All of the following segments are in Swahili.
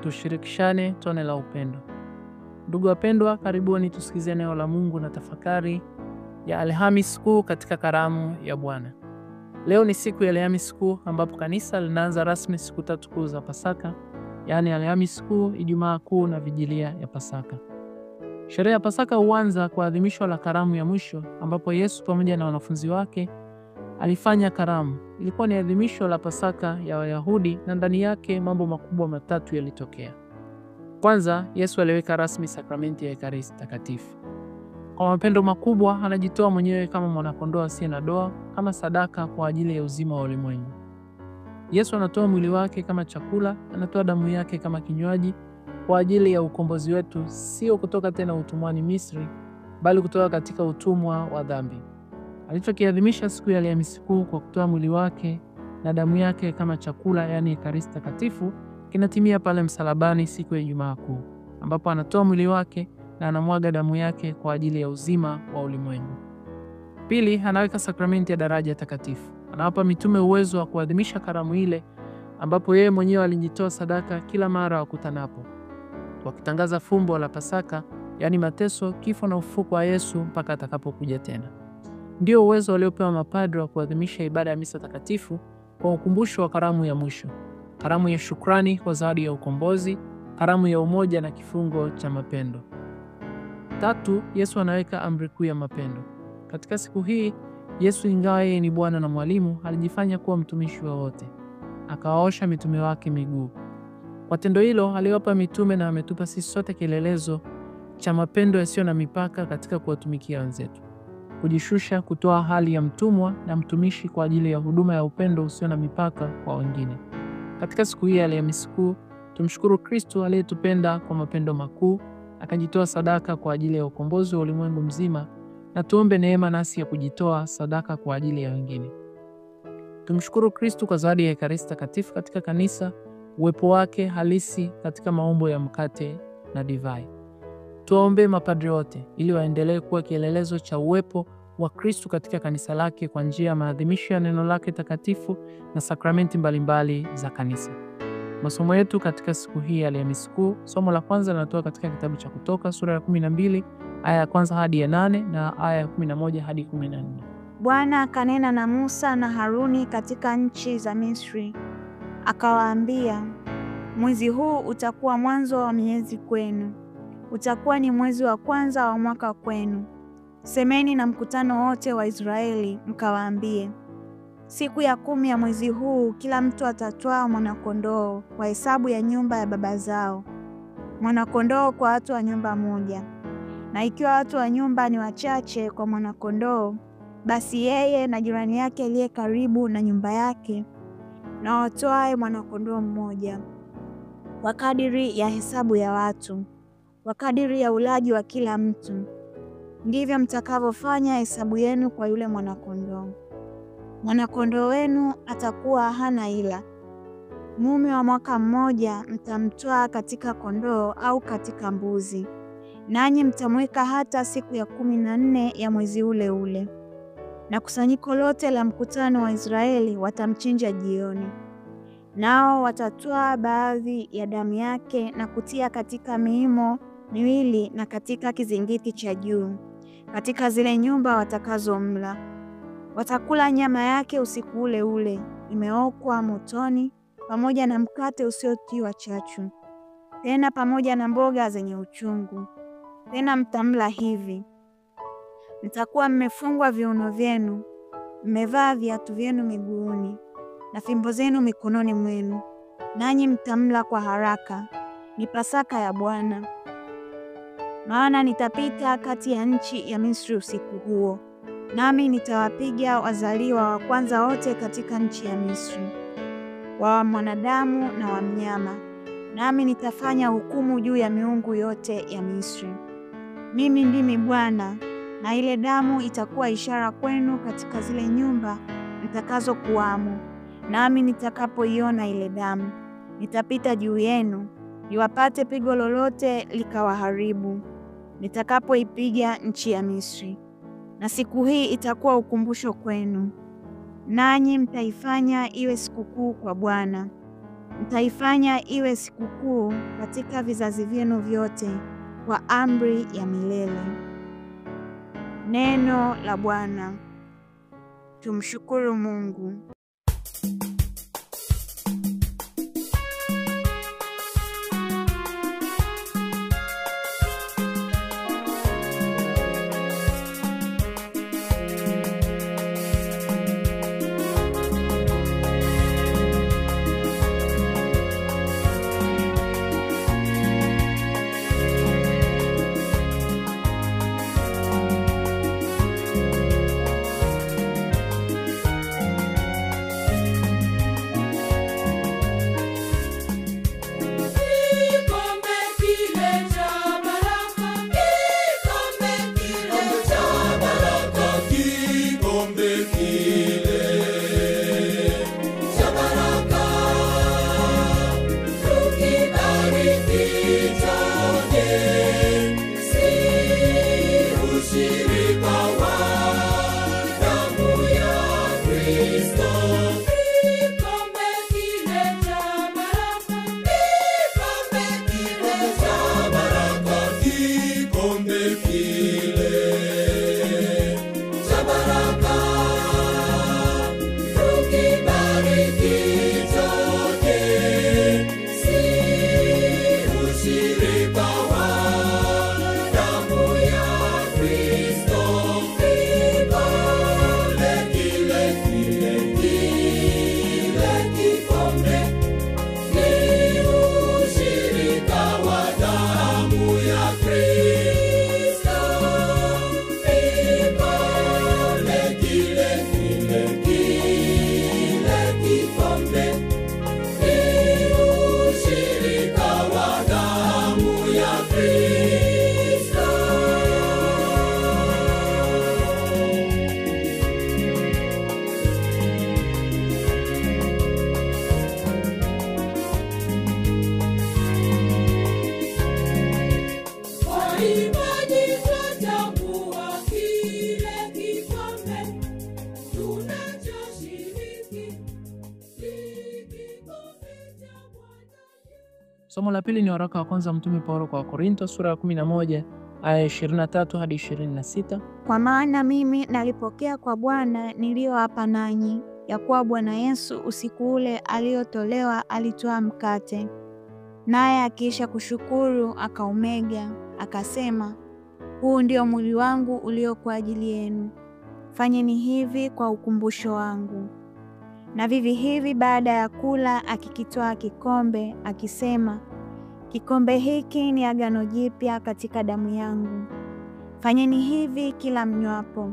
tushirikishane tone la upendo. Ndugu wapendwa, karibuni tusikize neno la Mungu na tafakari ya Alhamisi Kuu katika karamu ya Bwana. Leo ni siku ya Alhamisi Kuu ambapo kanisa linaanza rasmi siku 3 kuu za Pasaka, yaani Alhamisi Kuu, Ijumaa Kuu na Vigilia ya Pasaka. Sherehe ya Pasaka huanza kwa adhimisho la karamu ya mwisho ambapo Yesu pamoja na wanafunzi wake alifanya karamu. Ilikuwa ni adhimisho la Pasaka ya Wayahudi na ndani yake mambo makubwa matatu yalitokea. Kwanza, Yesu aliweka rasmi sakramenti ya Ekaristi Takatifu. Kwa mapendo makubwa anajitoa mwenyewe kama mwanakondoo asiye na doa, kama sadaka kwa ajili ya uzima wa ulimwengu. Yesu anatoa mwili wake kama chakula, anatoa damu yake kama kinywaji kwa ajili ya ukombozi wetu, sio kutoka tena utumwani Misri, bali kutoka katika utumwa wa dhambi. Alichokiadhimisha siku ya Alhamisi Kuu kwa kutoa mwili wake na damu yake kama chakula, yaani Ekaristi Takatifu, kinatimia pale msalabani siku ya Ijumaa Kuu, ambapo anatoa mwili wake na anamwaga damu yake kwa ajili ya uzima wa ulimwengu. Pili, anaweka sakramenti ya daraja takatifu. Anawapa mitume uwezo wa kuadhimisha karamu ile, ambapo yeye mwenyewe alijitoa sadaka kila mara wakutanapo, wakitangaza fumbo la Pasaka, yaani mateso, kifo na ufufuko wa Yesu mpaka atakapokuja tena. Ndio uwezo waliopewa mapadri wa kuadhimisha ibada ya misa takatifu kwa ukumbusho wa karamu ya mwisho, karamu ya shukrani kwa zawadi ya ukombozi, karamu ya umoja na kifungo cha mapendo. Tatu, Yesu anaweka amri kuu ya mapendo. Katika siku hii, Yesu ingawa yeye ni Bwana na mwalimu, alijifanya kuwa mtumishi wa wote. Akawaosha mitume wake miguu. Kwa tendo hilo, aliwapa mitume na ametupa sisi sote kielelezo cha mapendo yasiyo na mipaka katika kuwatumikia wenzetu. Kujishusha, kutoa hali ya mtumwa na mtumishi kwa ajili ya huduma ya upendo usio na mipaka kwa wengine. Katika siku hii ya Alhamisi Kuu, tumshukuru Kristo aliyetupenda kwa mapendo makuu, akajitoa sadaka kwa ajili ya ukombozi wa ulimwengu mzima, na tuombe neema nasi ya kujitoa sadaka kwa ajili ya wengine. Tumshukuru Kristo kwa zawadi ya Ekaristi Takatifu katika kanisa, uwepo wake halisi katika maumbo ya mkate na divai. Tuombe mapadri wote ili waendelee kuwa kielelezo cha uwepo wa Kristo katika kanisa lake kwa njia ya maadhimisho ya neno lake takatifu na sakramenti mbalimbali za kanisa. Masomo yetu katika siku hii ya Alhamisi Kuu, somo la kwanza linatoka katika kitabu cha Kutoka sura ya 12 aya ya kwanza hadi ya 8 na aya ya 11 hadi 14. Bwana akanena na Musa na Haruni katika nchi za Misri, akawaambia, mwezi huu utakuwa mwanzo wa miezi kwenu, utakuwa ni mwezi wa kwanza wa mwaka kwenu. Semeni na mkutano wote wa Israeli mkawaambie, siku ya 10 ya mwezi huu kila mtu atatwaa mwanakondoo kwa hesabu ya nyumba ya baba zao, mwanakondoo kwa watu wa nyumba moja. Na ikiwa watu wa nyumba ni wachache kwa mwanakondoo, basi yeye na jirani yake aliye karibu na nyumba yake na watwae mwanakondoo mmoja, kwa kadiri ya hesabu ya watu, kwa kadiri ya ulaji wa kila mtu. Ndivyo mtakavyofanya hesabu yenu kwa yule mwanakondoo. Mwanakondoo wenu atakuwa hana ila. Mume wa mwaka mmoja mtamtwaa katika kondoo au katika mbuzi, nanyi mtamweka hata siku ya 14 ya mwezi ule ule. Na kusanyiko lote la mkutano wa Israeli watamchinja jioni. Nao watatwaa baadhi ya damu yake na kutia katika miimo miwili na katika kizingiti cha juu, katika zile nyumba watakazomla. Watakula nyama yake usiku ule ule, imeokwa motoni, pamoja na mkate usiotiwa chachu, tena pamoja na mboga zenye uchungu. Tena mtamla hivi: mtakuwa mmefungwa viuno vyenu, mmevaa viatu vyenu miguuni, na fimbo zenu mikononi mwenu, nanyi mtamla kwa haraka. Ni Pasaka ya Bwana. Maana nitapita kati ya nchi ya Misri usiku huo, nami nitawapiga wazaliwa wa kwanza wote katika nchi ya Misri, wa mwanadamu na wa mnyama, nami nitafanya hukumu juu ya miungu yote ya Misri. Mimi ndimi Bwana, na ile damu itakuwa ishara kwenu katika zile nyumba mtakazokuwamo. Nami nitakapoiona ile damu, nitapita juu yenu, niwapate pigo lolote likawaharibu, nitakapoipiga nchi ya Misri. Na siku hii itakuwa ukumbusho kwenu, nanyi mtaifanya iwe sikukuu kwa Bwana. Mtaifanya iwe sikukuu katika vizazi vyenu vyote kwa amri ya milele. Neno la Bwana. Tumshukuru Mungu. Somo la pili ni waraka wa kwanza Mtume Paulo kwa Wakorintho sura ya 11 aya 23 hadi 26. Kwa maana mimi nalipokea kwa Bwana niliyowapa nanyi, ya kuwa Bwana Yesu usiku ule aliotolewa alitoa mkate, naye akiisha kushukuru akaumega, akasema, huu ndio mwili wangu ulio kwa ajili yenu. Fanyeni hivi kwa ukumbusho wangu. Na vivi hivi baada ya kula akikitwaa kikombe, akisema, kikombe hiki ni agano jipya katika damu yangu. Fanyeni hivi kila mnywapo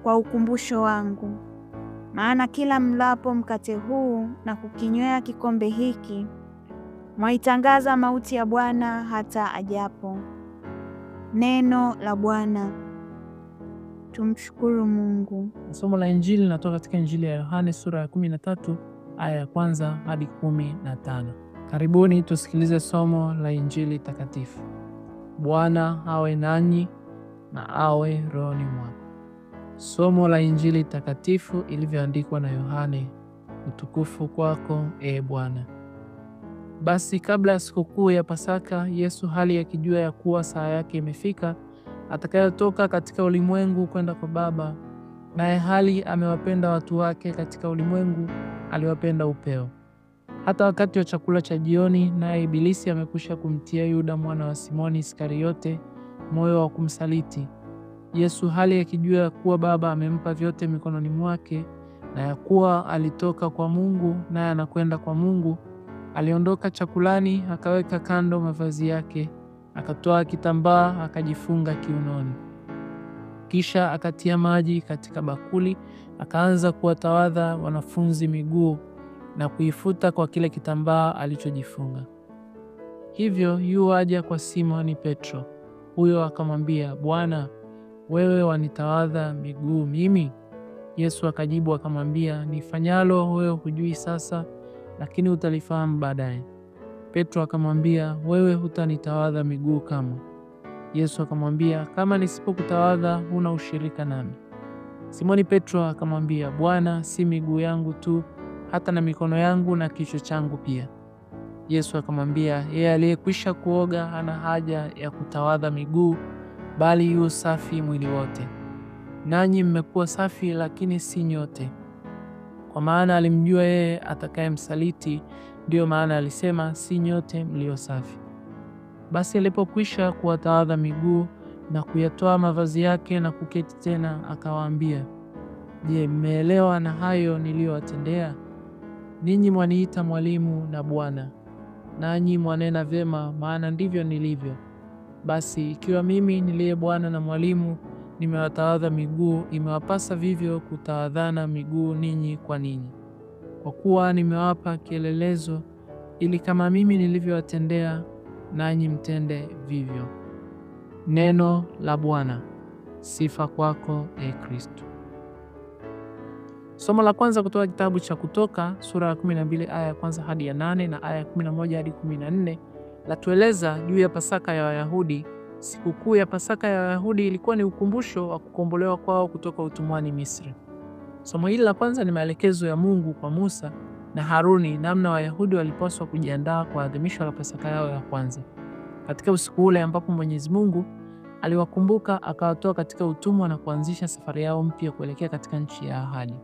kwa ukumbusho wangu. Maana kila mlapo mkate huu na kukinywea kikombe hiki, mwaitangaza mauti ya Bwana hata ajapo. Neno la Bwana. Tumshukuru Mungu. Somo la Injili linatoka katika Injili ya Yohane sura ya 13 aya ya kwanza hadi 15. Karibuni tusikilize somo la Injili takatifu. Bwana awe nanyi na awe rohoni mwako. Somo la Injili takatifu ilivyoandikwa na Yohane. Utukufu kwako, Ee Bwana. Basi kabla ya sikukuu ya Pasaka, Yesu hali akijua ya kuwa saa yake imefika atakayotoka katika ulimwengu kwenda kwa Baba, naye hali amewapenda watu wake katika ulimwengu, aliwapenda upeo. Hata wakati wa chakula cha jioni, naye Ibilisi amekwisha kumtia Yuda mwana wa Simoni Iskariote moyo wa kumsaliti. Yesu hali akijua ya kuwa Baba amempa vyote mikononi mwake, na ya kuwa alitoka kwa Mungu naye anakwenda kwa Mungu, aliondoka chakulani, akaweka kando mavazi yake, akatoa kitambaa akajifunga kiunoni. Kisha akatia maji katika bakuli, akaanza kuwatawadha wanafunzi miguu na kuifuta kwa kile kitambaa alichojifunga. Hivyo yuaja kwa Simoni Petro. Huyo akamwambia, Bwana, wewe wanitawadha miguu mimi? Yesu akajibu akamwambia, nifanyalo wewe hujui sasa, lakini utalifahamu baadaye. Petro akamwambia, wewe hutanitawadha miguu kamwe. Yesu akamwambia, kama nisipokutawadha huna ushirika nami. Simoni Petro akamwambia, Bwana, si miguu yangu tu, hata na mikono yangu na kichwa changu pia. Yesu akamwambia, yeye aliyekwisha kuoga hana haja ya kutawadha miguu, bali yu safi mwili wote. Nanyi mmekuwa safi, lakini si nyote. Kwa maana alimjua yeye atakayemsaliti, ndiyo maana alisema, si nyote mlio safi. Basi alipokwisha kuwatawadha miguu na kuyatoa mavazi yake na kuketi tena, akawaambia, je, mmeelewa na hayo niliyowatendea? Ninyi mwaniita mwalimu na Bwana, nanyi mwanena vyema, maana ndivyo nilivyo. Basi ikiwa mimi niliye Bwana na mwalimu nimewatawadha miguu, imewapasa vivyo kutawadhana miguu ninyi kwa ninyi. Kwa kuwa nimewapa kielelezo, ili kama mimi nilivyowatendea, nanyi mtende vivyo. Neno la Bwana. Sifa kwako, e Kristo. Somo la kwanza kutoka kitabu cha Kutoka sura ya 12 aya ya kwanza hadi ya 8 na aya ya 11 hadi 14 latueleza juu ya Pasaka ya Wayahudi. Sikukuu ya Pasaka ya Wayahudi ilikuwa ni ukumbusho wa kukombolewa kwao kutoka utumwani Misri. Somo hili la kwanza ni maelekezo ya Mungu kwa Musa na Haruni namna Wayahudi walipaswa kujiandaa kwa adhimisho la Pasaka yao ya kwanza. Katika usiku ule ambapo Mwenyezi Mungu aliwakumbuka, akawatoa katika utumwa na kuanzisha safari yao mpya kuelekea katika nchi ya ahadi.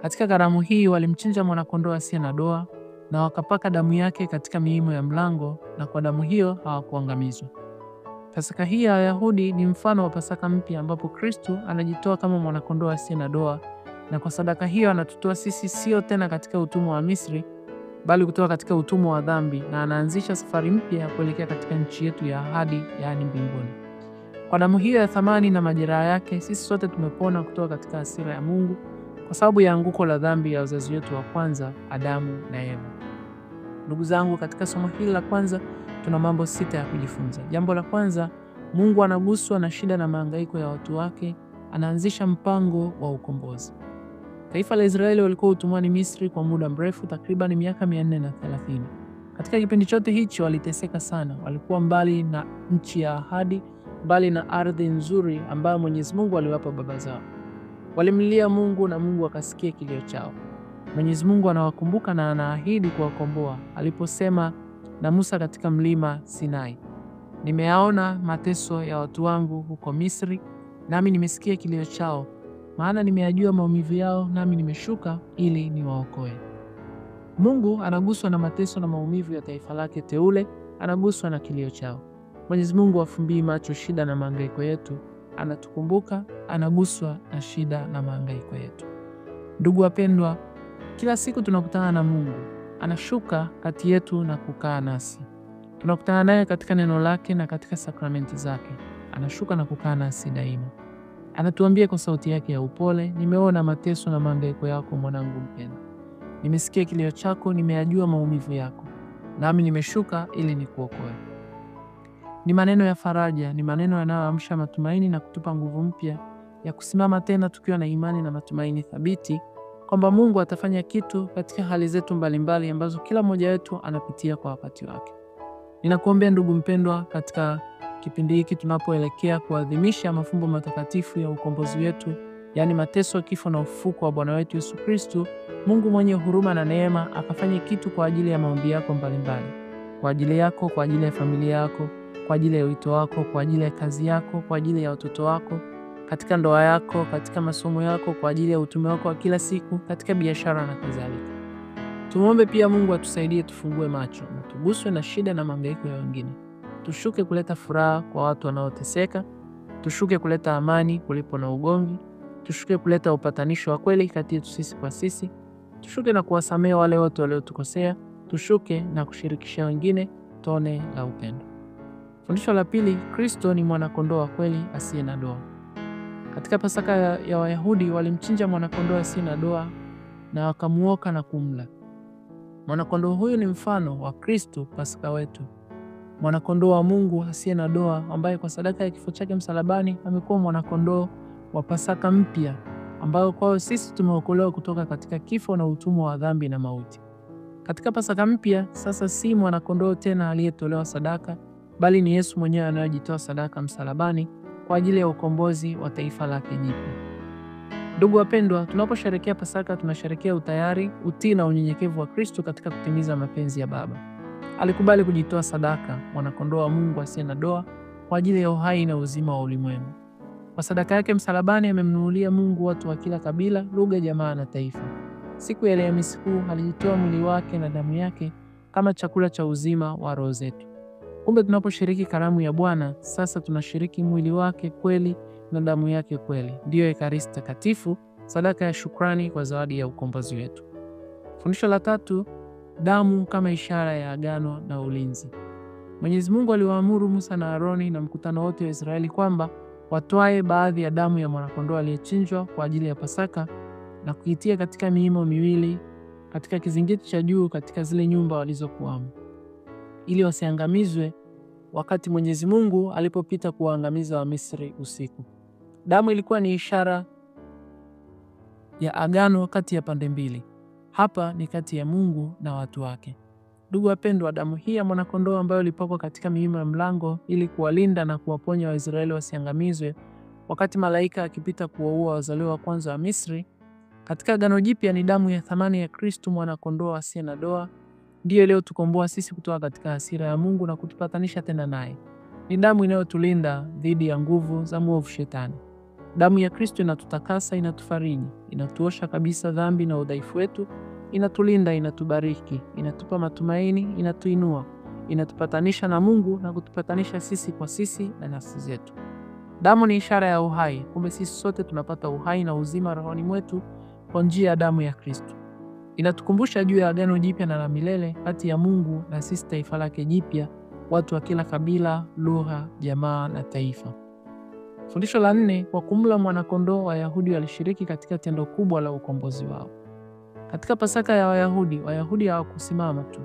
Katika karamu hii walimchinja mwana-kondoo asiye na doa na wakapaka damu yake katika miimo ya mlango, na kwa damu hiyo hawakuangamizwa. Pasaka hii ya Wayahudi ni mfano wa Pasaka mpya ambapo Kristo anajitoa kama mwana-kondoo asiye na doa, na kwa sadaka hiyo anatutoa sisi sio tena katika utumwa wa Misri, bali kutoka katika utumwa wa dhambi, na anaanzisha safari mpya ya kuelekea katika nchi yetu ya ahadi, yaani mbinguni. Kwa damu hiyo ya thamani na majeraha yake, sisi sote tumepona kutoka katika hasira ya Mungu kwa sababu ya anguko la dhambi ya wazazi wetu wa kwanza, Adamu na Eva. Ndugu zangu, katika somo hili la kwanza tuna mambo 6 ya kujifunza. Jambo la kwanza, Mungu anaguswa na shida na mahangaiko ya watu wake, anaanzisha mpango wa ukombozi. Taifa la Israeli walikuwa utumwani Misri kwa muda mrefu, takriban miaka 430. Katika kipindi chote hicho waliteseka sana, walikuwa mbali na nchi ya ahadi, mbali na ardhi nzuri ambayo Mwenyezi Mungu aliwapa baba zao. Walimlilia Mungu na Mungu akasikia kilio chao. Mwenyezi Mungu anawakumbuka na anaahidi kuwakomboa aliposema na Musa katika mlima Sinai, nimeyaona mateso ya watu wangu huko Misri, nami nimesikia kilio chao, maana nimeyajua maumivu yao, nami nimeshuka ili niwaokoe. Mungu anaguswa na mateso na maumivu ya taifa lake teule, anaguswa na kilio chao. Mwenyezi Mungu afumbii macho shida na mahangaiko yetu, anatukumbuka, anaguswa na shida na mahangaiko yetu. Ndugu wapendwa, kila siku tunakutana na Mungu, anashuka kati yetu na kukaa nasi. Tunakutana naye katika neno lake na katika sakramenti zake. Anashuka na kukaa nasi daima. Anatuambia kwa sauti yake ya upole, nimeona mateso na mahangaiko yako mwanangu mpendwa. Nimesikia kilio chako, nimeyajua maumivu yako, nami nimeshuka ili nikuokoe. Ni maneno ya faraja, ni maneno yanayoamsha matumaini na kutupa nguvu mpya ya kusimama tena tukiwa na imani na matumaini thabiti kwamba Mungu atafanya kitu katika hali zetu mbalimbali ambazo kila mmoja wetu anapitia kwa wakati wake. Ninakuombea ndugu mpendwa, katika kipindi hiki tunapoelekea kuadhimisha mafumbo matakatifu ya ukombozi wetu, yaani mateso, kifo na ufufuko wa Bwana wetu Yesu Kristo, Mungu mwenye huruma na neema akafanye kitu kwa ajili ya maombi yako mbalimbali, kwa ajili yako, kwa ajili ya familia yako, kwa ajili ya wito wako, kwa ajili ya kazi yako, kwa ajili ya watoto wako, katika ndoa yako, katika masomo yako, kwa ajili ya utume wako wa kila siku, katika biashara na kadhalika. Tumwombe pia Mungu atusaidie tufungue macho na tuguswe na shida na mahangaiko ya wengine. Tushuke kuleta furaha kwa watu wanaoteseka, tushuke kuleta amani kulipo na ugomvi, tushuke kuleta upatanisho wa kweli kati yetu sisi kwa sisi, tushuke na kuwasamehe wale wote waliotukosea, tushuke na kushirikisha wengine tone la upendo. Fundisho la pili, Kristo ni mwana-kondoo wa kweli asiye na doa. Katika Pasaka ya Wayahudi walimchinja mwana-kondoo asiye na doa na wakamuoka na kumla. Mwana-kondoo huyu ni mfano wa Kristo, Pasaka wetu, mwana-kondoo wa Mungu asiye na doa, ambaye kwa sadaka ya kifo chake msalabani amekuwa mwana-kondoo wa Pasaka mpya, ambayo kwao sisi tumeokolewa kutoka katika kifo na utumwa wa dhambi na mauti. Katika Pasaka mpya sasa si mwana-kondoo tena aliyetolewa sadaka, bali ni Yesu mwenyewe anayejitoa sadaka msalabani kwa ajili ya ukombozi wa taifa lake jipya. Ndugu wapendwa, tunaposherehekea Pasaka tunasherehekea utayari, utii na unyenyekevu wa Kristo katika kutimiza mapenzi ya Baba. Alikubali kujitoa sadaka, mwanakondoo wa Mungu asiye na doa, kwa ajili ya uhai na uzima wa ulimwengu. Kwa sadaka yake msalabani amemnunulia Mungu watu wa kila kabila, lugha, jamaa na taifa. Siku ya Alhamisi Kuu alijitoa mwili wake na damu yake kama chakula cha uzima wa roho zetu. Kumbe tunaposhiriki karamu ya Bwana, sasa tunashiriki mwili wake kweli na damu yake kweli. Ndiyo Ekaristi Takatifu, sadaka ya shukrani kwa zawadi ya ukombozi wetu. Fundisho la tatu, damu kama ishara ya agano na ulinzi. Mwenyezi Mungu aliwaamuru Musa na Aroni na mkutano wote wa Israeli kwamba watwae baadhi ya damu ya mwanakondoo aliyechinjwa kwa ajili ya Pasaka na kuitia katika miimo miwili katika kizingiti cha juu katika zile nyumba walizokuwamo, ili wasiangamizwe wakati Mwenyezi Mungu alipopita kuwaangamiza Wamisri usiku. Damu ilikuwa ni ishara ya agano kati ya pande mbili. Hapa ni kati ya Mungu na watu wake. Ndugu wapendwa, damu hii ya mwanakondoo ambayo ilipakwa katika miimo ya mlango ili kuwalinda na kuwaponya Waisraeli wasiangamizwe wakati malaika akipita kuwaua wazaliwa wa kwanza wa Misri, katika Agano Jipya ni damu ya thamani ya Kristo, mwanakondoo asiye na doa. Ndiyo iliyotukomboa sisi kutoka katika hasira ya Mungu na kutupatanisha tena naye. Ni damu inayotulinda dhidi ya nguvu za mwovu Shetani. Damu ya Kristo inatutakasa, inatufariji, inatuosha kabisa dhambi na udhaifu wetu, inatulinda, inatubariki, inatupa matumaini, inatuinua, inatupatanisha na Mungu na kutupatanisha sisi kwa sisi na nafsi zetu. Damu ni ishara ya uhai. Kumbe sisi sote tunapata uhai na uzima rohoni mwetu kwa njia ya damu ya Kristo. Inatukumbusha juu ya agano jipya na la milele kati ya Mungu na sisi, taifa lake jipya, watu wa kila kabila, lugha, jamaa na taifa. Fundisho la 4, kwa kumla mwanakondoo Wayahudi walishiriki katika tendo kubwa la ukombozi wao. Katika Pasaka ya Wayahudi hawakusimama tu,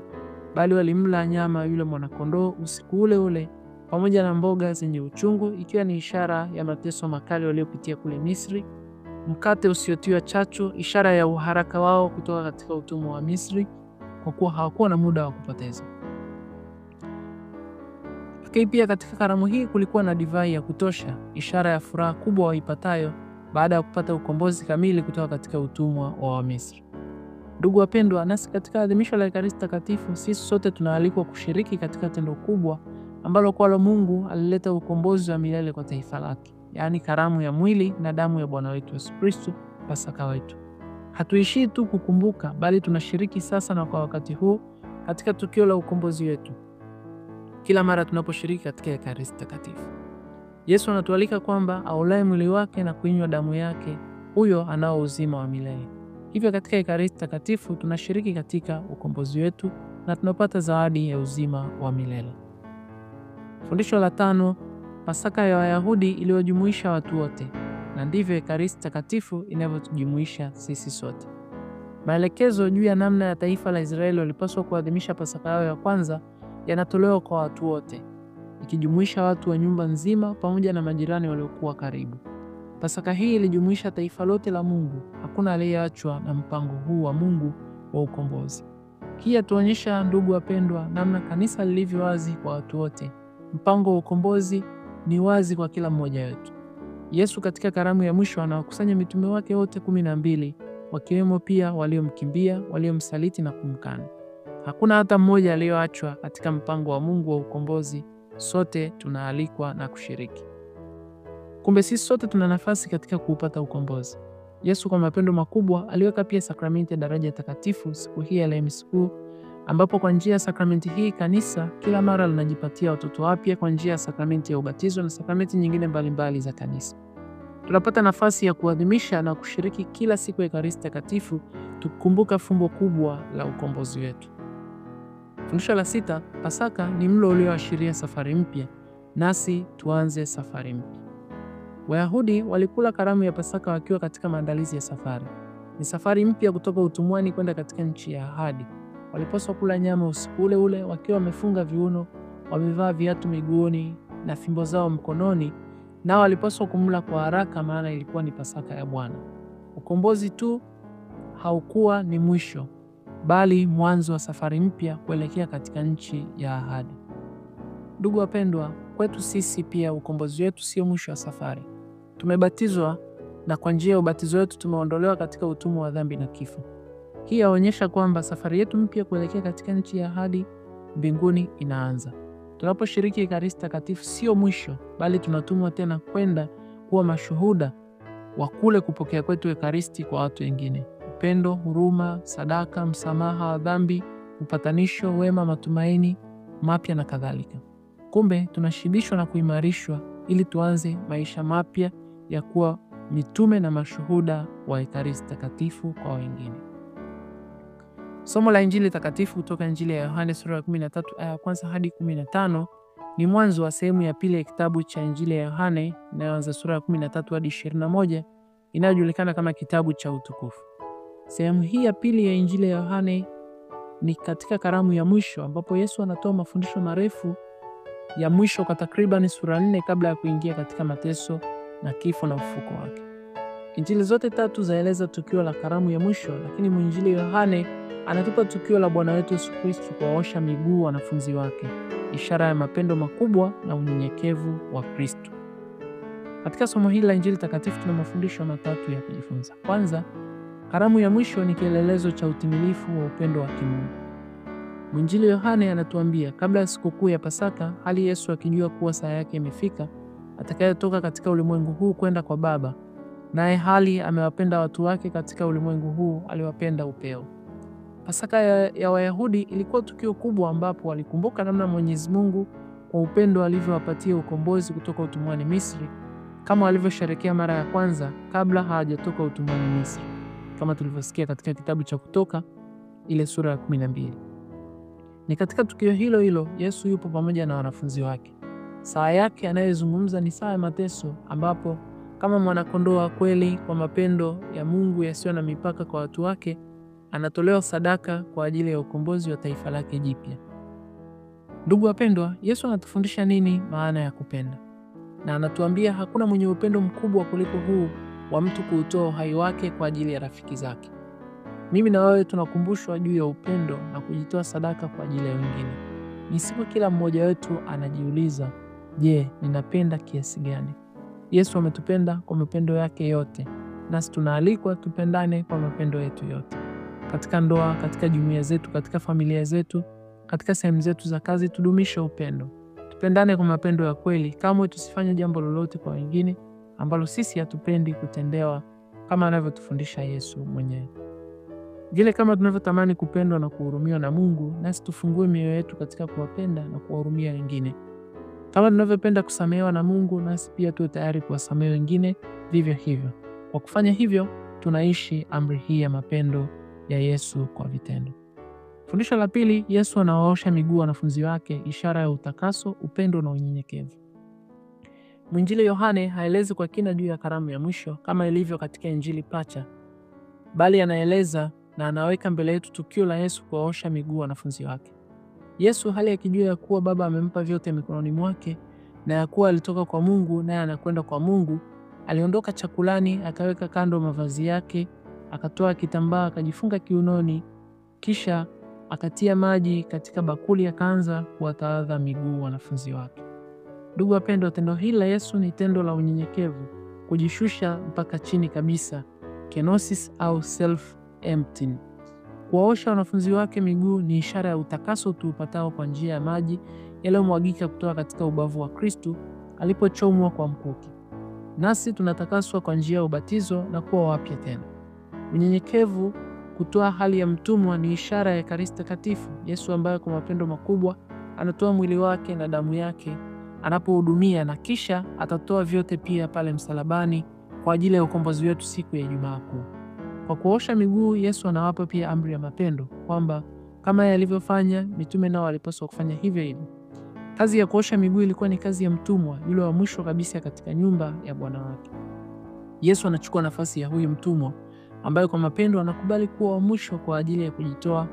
bali walimla nyama yule mwanakondoo usiku ule ule pamoja na mboga zenye uchungu, ikiwa ni ishara ya mateso makali waliopitia kule Misri, mkate usiotiwa chachu, ishara ya uharaka wao kutoka katika utumwa wa Misri, kwa kuwa hawakuwa na muda wa kupoteza. Lakini pia katika karamu hii kulikuwa na divai ya kutosha, ishara ya furaha kubwa waipatayo baada ya kupata ukombozi kamili kutoka katika utumwa wa Wamisri. Ndugu wapendwa, nasi katika adhimisho la Ekaristi Takatifu sisi sote tunaalikwa kushiriki katika tendo kubwa ambalo kwalo Mungu alileta ukombozi wa milele kwa taifa lake, yaani karamu ya mwili na damu ya Bwana wetu Yesu Kristo, Pasaka wetu. Hatuishii tu kukumbuka, bali tunashiriki sasa na kwa wakati huu katika tukio la ukombozi wetu. Kila mara tunaposhiriki katika Ekaristi Takatifu, Yesu anatualika kwamba aulaye mwili wake na kuinywa damu yake, huyo anao uzima wa milele. Hivyo katika Ekaristi Takatifu tunashiriki katika ukombozi wetu na tunapata zawadi ya uzima wa milele. Fundisho la 5, Pasaka ya Wayahudi iliyojumuisha watu wote, na ndivyo Ekaristi Takatifu inavyotujumuisha sisi sote. Maelekezo juu ya namna ya taifa la Israeli walipaswa kuadhimisha Pasaka yao ya kwanza yanatolewa kwa watu wote, ikijumuisha watu wa nyumba nzima pamoja na majirani waliokuwa karibu. Pasaka hii ilijumuisha taifa lote la Mungu. Hakuna aliyeachwa na mpango huu wa Mungu wa ukombozi. Hii yatuonyesha, ndugu wapendwa, namna kanisa lilivyo wazi kwa watu wote. Mpango wa ukombozi ni wazi kwa kila mmoja wetu. Yesu katika karamu ya mwisho anawakusanya mitume wake wote 12, wakiwemo pia waliomkimbia, waliomsaliti na kumkana. Hakuna hata mmoja aliyoachwa katika mpango wa Mungu wa ukombozi. Sote tunaalikwa na kushiriki. Kumbe sisi sote tuna nafasi katika kuupata ukombozi. Yesu kwa mapendo makubwa aliweka pia sakramenti ya daraja takatifu siku hii ya Alhamisi Kuu, ambapo kwa njia ya sakramenti hii kanisa kila mara linajipatia watoto wapya kwa njia ya sakramenti ya ubatizo na sakramenti nyingine mbalimbali za kanisa. Tunapata nafasi ya kuadhimisha na kushiriki kila siku ya Ekaristi Takatifu, tukikumbuka fumbo kubwa la ukombozi wetu. Fundisho la 6, Pasaka ni mlo ulioashiria safari mpya, nasi tuanze safari mpya. Wayahudi walikula karamu ya Pasaka wakiwa katika maandalizi ya safari. Ni safari mpya kutoka utumwani kwenda katika nchi ya ahadi. Walipaswa kula nyama usiku ule ule wakiwa wamefunga viuno, wamevaa viatu miguuni na fimbo zao mkononi, nao walipaswa kumla kwa haraka, maana ilikuwa ni Pasaka ya Bwana. Ukombozi tu haukuwa ni mwisho, bali mwanzo wa safari mpya kuelekea katika nchi ya ahadi. Ndugu wapendwa, kwetu sisi pia ukombozi wetu sio mwisho wa safari. Tumebatizwa na kwa njia ya ubatizo wetu tumeondolewa katika utumwa wa dhambi na kifo. Hii yaonyesha kwamba safari yetu mpya kuelekea katika nchi ya ahadi mbinguni inaanza. Tunaposhiriki Ekaristi Takatifu sio mwisho, bali tunatumwa tena kwenda kuwa mashuhuda wa kule kupokea kwetu Ekaristi kwa watu wengine: upendo, huruma, sadaka, msamaha wa dhambi, upatanisho, wema, matumaini mapya na kadhalika. Kumbe tunashibishwa na kuimarishwa ili tuanze maisha mapya ya kuwa mitume na mashuhuda wa Ekaristi Takatifu kwa wengine. Somo la Injili Takatifu kutoka Injili ya Yohane sura ya 13 aya ya kwanza hadi 15 ni mwanzo wa sehemu ya pili ya kitabu cha Injili ya Yohane inayoanza sura ya 13 hadi 21 inayojulikana kama kitabu cha utukufu. Sehemu hii ya pili ya Injili ya Yohane ni katika karamu ya mwisho ambapo Yesu anatoa mafundisho marefu ya mwisho kwa takriban sura 4 kabla ya kuingia katika mateso na kifo na ufufuko wake. Injili zote tatu zaeleza tukio la karamu ya mwisho, lakini mwinjili Yohane anatupa tukio la Bwana wetu Yesu Kristo kuwaosha miguu wanafunzi wake, ishara ya mapendo makubwa na unyenyekevu wa Kristo. Katika somo hili la Injili Takatifu tuna mafundisho matatu ya kujifunza. Kwanza, karamu ya mwisho ni kielelezo cha utimilifu wa upendo wa kimungu. Mwinjili Yohane anatuambia kabla ya sikukuu ya Pasaka, hali Yesu akijua kuwa saa yake imefika atakayetoka katika ulimwengu huu kwenda kwa Baba, naye hali amewapenda watu wake katika ulimwengu huu aliwapenda upeo. Pasaka ya Wayahudi ilikuwa tukio kubwa ambapo walikumbuka namna Mwenyezi Mungu kwa upendo alivyowapatia ukombozi kutoka utumwani Misri, kama walivyosherehekea mara ya kwanza kabla hawajatoka utumwani Misri, kama tulivyosikia katika kitabu cha Kutoka ile sura ya 12. Ni katika tukio hilo hilo Yesu yupo pamoja na wanafunzi wake. Saa yake anayezungumza ni saa ya mateso, ambapo kama mwanakondoo wa kweli kwa mapendo ya Mungu yasiyo na mipaka kwa watu wake, anatolewa sadaka kwa ajili ya ukombozi wa taifa lake jipya. Ndugu wapendwa, Yesu anatufundisha nini maana ya kupenda? Na anatuambia hakuna mwenye upendo mkubwa kuliko huu wa mtu kuutoa uhai wake kwa ajili ya rafiki zake. Mimi na wewe tunakumbushwa juu ya upendo na kujitoa sadaka kwa ajili ya wengine. Ni siku kila mmoja wetu anajiuliza, je, ninapenda kiasi gani? Yesu ametupenda kwa mapendo yake yote, nasi tunaalikwa tupendane kwa mapendo yetu yote. Katika ndoa, katika jumuiya zetu, katika familia zetu, katika sehemu zetu za kazi, tudumishe upendo. Tupendane kwa mapendo ya kweli. Kamwe tusifanye jambo lolote kwa wengine ambalo sisi hatupendi kutendewa, kama anavyotufundisha Yesu mwenyewe. Vile kama tunavyotamani kupendwa na kuhurumiwa na Mungu, nasi tufungue mioyo yetu katika kuwapenda na kuwahurumia wengine. Kama tunavyopenda kusamehewa na Mungu, nasi pia tuwe tayari kuwasamehe wengine vivyo hivyo. Kwa kufanya hivyo, tunaishi amri hii ya mapendo ya Yesu kwa vitendo. Fundisho la pili, Yesu anawaosha miguu wanafunzi wake, ishara ya utakaso, upendo na unyenyekevu. Mwinjili Yohane haelezi kwa kina juu ya karamu ya mwisho kama ilivyo katika Injili pacha, bali anaeleza na anaweka mbele yetu tukio la Yesu kuwaosha miguu wanafunzi wake. Yesu hali akijua ya kuwa Baba amempa vyote mikononi mwake na ya kuwa alitoka kwa Mungu naye anakwenda kwa Mungu, aliondoka chakulani, akaweka kando mavazi yake, akatoa kitambaa akajifunga kiunoni, kisha akatia maji katika bakuli, akaanza kuwatawadha miguu wanafunzi wake. Ndugu wapendwa, tendo hili la Yesu ni tendo la unyenyekevu, kujishusha mpaka chini kabisa, kenosis au self-emptying. Kuwaosha wanafunzi wake miguu ni ishara ya utakaso tuupatao kwa njia ya maji yaliyomwagika kutoka katika ubavu wa Kristo alipochomwa kwa mkuki. Nasi tunatakaswa kwa njia ya ubatizo na kuwa wapya tena. Unyenyekevu, kutoa hali ya mtumwa, ni ishara ya Ekaristi Takatifu, Yesu ambaye kwa mapendo makubwa anatoa mwili wake na damu yake anapohudumia, na kisha atatoa vyote pia pale msalabani kwa ajili ya ukombozi wetu siku ya Ijumaa Kuu. Kwa kuosha miguu, Yesu anawapa pia amri ya mapendo, kwamba kama yalivyofanya mitume, nao walipaswa kufanya hivyo hivyo. Kazi ya kuosha miguu ilikuwa ni kazi ya mtumwa, yule wa mwisho kabisa katika nyumba ya Bwana wake. Yesu anachukua nafasi ya huyu mtumwa ambaye kwa mapendo anakubali kuwa wa mwisho kwa ajili ya kujitoa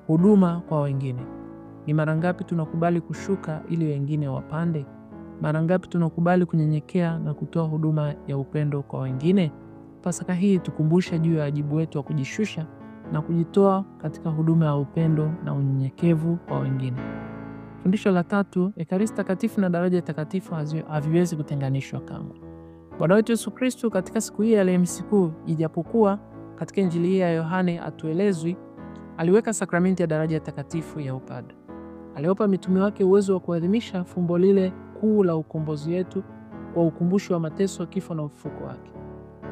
huduma kwa wengine. Ni mara ngapi tunakubali kushuka ili wengine wapande? Mara ngapi tunakubali kunyenyekea na kutoa huduma ya upendo kwa wengine? Pasaka hii tukumbusha juu ya wajibu wetu wa kujishusha na kujitoa katika huduma ya upendo na unyenyekevu kwa wengine. Fundisho la tatu, Ekaristi Takatifu na daraja takatifu haviwezi kutenganishwa kamwe. Bwana wetu Yesu Kristo katika siku hii ya Alhamisi Kuu, ijapokuwa katika Injili hii ya Yohane atuelezwi, aliweka sakramenti ya daraja takatifu ya upadre. Aliwapa mitume wake uwezo wa kuadhimisha fumbo lile kuu la ukombozi wetu kwa ukumbusho wa mateso, kifo na ufufuko wake.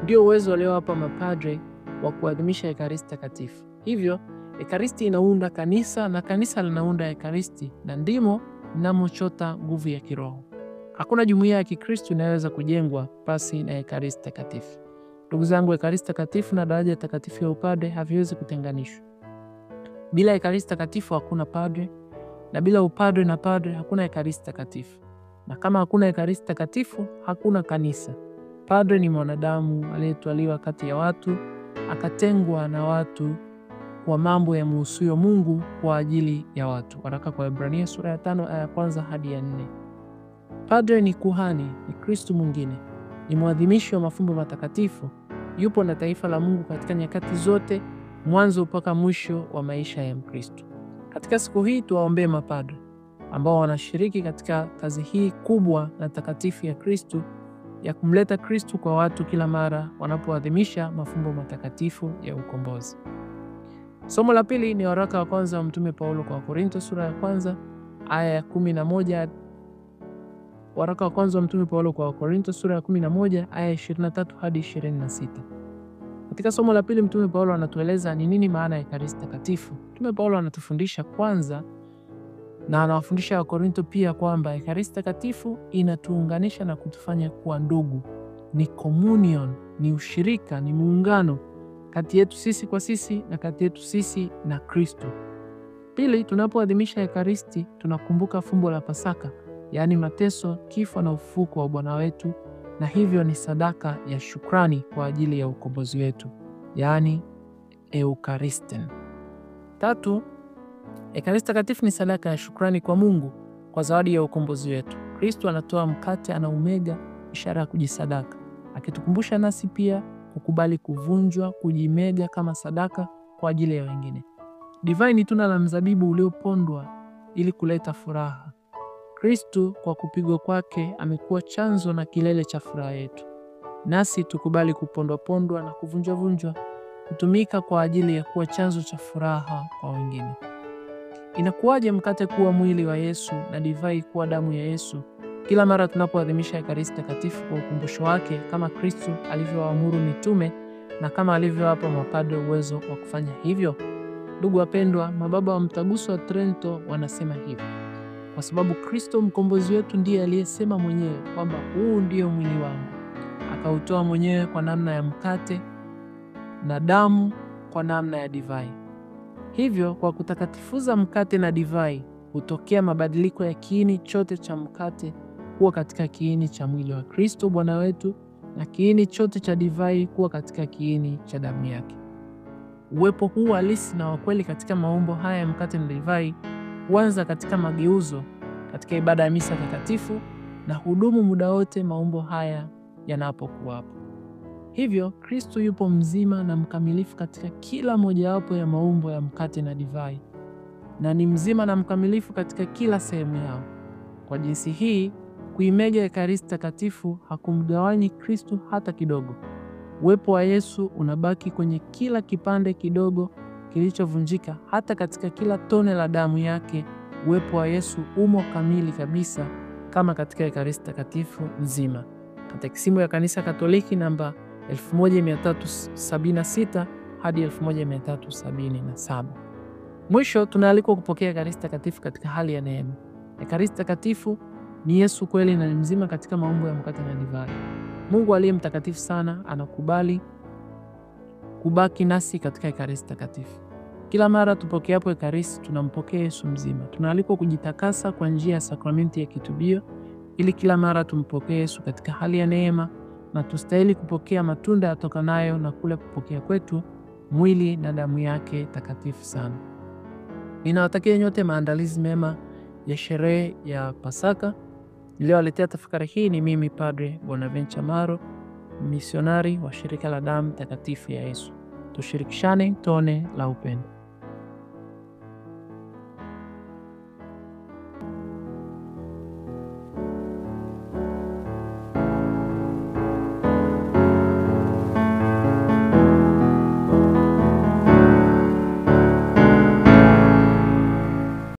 Ndio uwezo aliowapa mapadre wa kuadhimisha Ekaristi Takatifu. Hivyo Ekaristi inaunda kanisa na kanisa linaunda Ekaristi, na ndimo mnamochota nguvu ya kiroho. Hakuna jumuiya ya Kikristo inayoweza kujengwa pasi na Ekaristi Takatifu. Ndugu zangu, Ekaristi Takatifu na daraja takatifu ya upadre haviwezi kutenganishwa. Bila Ekaristi Takatifu hakuna padre, na bila upadre na padre hakuna Ekaristi Takatifu. Na kama hakuna Ekaristi Takatifu hakuna kanisa. Padre ni mwanadamu aliyetwaliwa kati ya watu, akatengwa na watu kwa mambo ya muhusuyo Mungu kwa ajili ya watu. Waraka kwa Waebrania sura ya 5 aya ya 1 hadi ya 4. Padre ni kuhani, ni Kristo mwingine, ni mwadhimishi wa mafumbo matakatifu, yupo na taifa la Mungu katika nyakati zote, mwanzo mpaka mwisho wa maisha ya Mkristo. Katika siku hii tuwaombee mapadre ambao wanashiriki katika kazi hii kubwa na takatifu ya Kristo, ya kumleta Kristo kwa watu kila mara wanapoadhimisha mafumbo matakatifu ya ukombozi. Somo la pili ni waraka wa kwanza wa Mtume Paulo kwa Wakorinto sura ya 1 aya ya 11. Waraka wa kwanza wa Mtume Paulo kwa Wakorinto sura ya 11 aya ya 23 hadi 26. Katika somo la pili Mtume Paulo anatueleza ni nini maana ya Ekaristi Takatifu. Mtume Paulo anatufundisha kwanza, na anawafundisha Wakorinto pia, kwamba Ekaristi Takatifu inatuunganisha na kutufanya kuwa ndugu. Ni communion, ni ushirika, ni muungano kati yetu sisi kwa sisi na kati yetu sisi na Kristo. Pili, tunapoadhimisha Ekaristi tunakumbuka fumbo la Pasaka, yaani mateso, kifo na ufufuko wa Bwana wetu, na hivyo ni sadaka ya shukrani kwa ajili ya ukombozi wetu, yaani Eukaristen. Tatu, Ekaristi Takatifu ni sadaka ya shukrani kwa Mungu kwa zawadi ya ukombozi wetu. Kristo anatoa mkate, anaumega, ishara ya kujisadaka, akitukumbusha nasi pia kukubali kuvunjwa, kujimega kama sadaka kwa ajili ya wengine. Divai ni tunda la mzabibu uliopondwa ili kuleta furaha. Kristo kwa kupigwa kwake amekuwa chanzo na kilele cha furaha yetu. Nasi tukubali kupondwa na kuvunjwa, kutumika kwa ajili ya kuwa chanzo cha furaha kwa wengine. Inakuwaje mkate kuwa mwili wa Yesu na divai kuwa damu ya Yesu kila mara tunapoadhimisha Ekaristi Takatifu kwa ukumbusho wake, kama Kristo alivyowaamuru mitume na kama alivyowapa mapadre uwezo wa kufanya hivyo? Ndugu wapendwa, mababa wa Mtaguso wa Trento wanasema hivi: kwa sababu Kristo mkombozi wetu ndiye aliyesema mwenyewe kwamba huu ndio mwili wangu, akautoa mwenyewe kwa namna ya mkate na damu kwa namna ya divai. Hivyo kwa kutakatifuza mkate na divai hutokea mabadiliko ya kiini chote cha mkate kuwa katika kiini cha mwili wa Kristo Bwana wetu, na kiini chote cha divai kuwa katika kiini cha damu yake. Uwepo huu halisi na wa kweli katika maumbo haya ya mkate na divai huanza katika mageuzo katika ibada ya misa takatifu na hudumu muda wote maumbo haya yanapokuwapo. Hivyo Kristo yupo mzima na mkamilifu katika kila mojawapo ya maumbo ya mkate na divai, na ni mzima na mkamilifu katika kila sehemu yao. Kwa jinsi hii, kuimega Ekaristi Takatifu hakumgawanyi Kristo hata kidogo. Uwepo wa Yesu unabaki kwenye kila kipande kidogo kilichovunjika, hata katika kila tone la damu yake. Uwepo wa Yesu umo kamili kabisa, kama katika Ekaristi Takatifu nzima. Katekisimu ya Kanisa Katoliki namba 1376 hadi 1377. Mwisho, tunaalikwa kupokea Ekaristi Takatifu katika hali ya neema. Ekaristi Takatifu ni Yesu kweli na ni mzima katika maumbo ya mkate na divai. Mungu aliye mtakatifu sana anakubali kubaki nasi katika Ekaristi Takatifu. Kila mara tupokeapo Ekaristi tunampokea Yesu mzima. Tunaalikwa kujitakasa kwa njia ya sakramenti ya kitubio ili kila mara tumpokee Yesu katika hali ya neema, na tustahili kupokea matunda yatokanayo na kule kupokea kwetu mwili na damu yake takatifu sana. Ninawatakia nyote maandalizi mema ya sherehe ya Pasaka. Niliyowaletea tafakari hii ni mimi Padre Bonaventure Maro, misionari wa shirika la damu takatifu ya Yesu. Tushirikishane tone la upendo.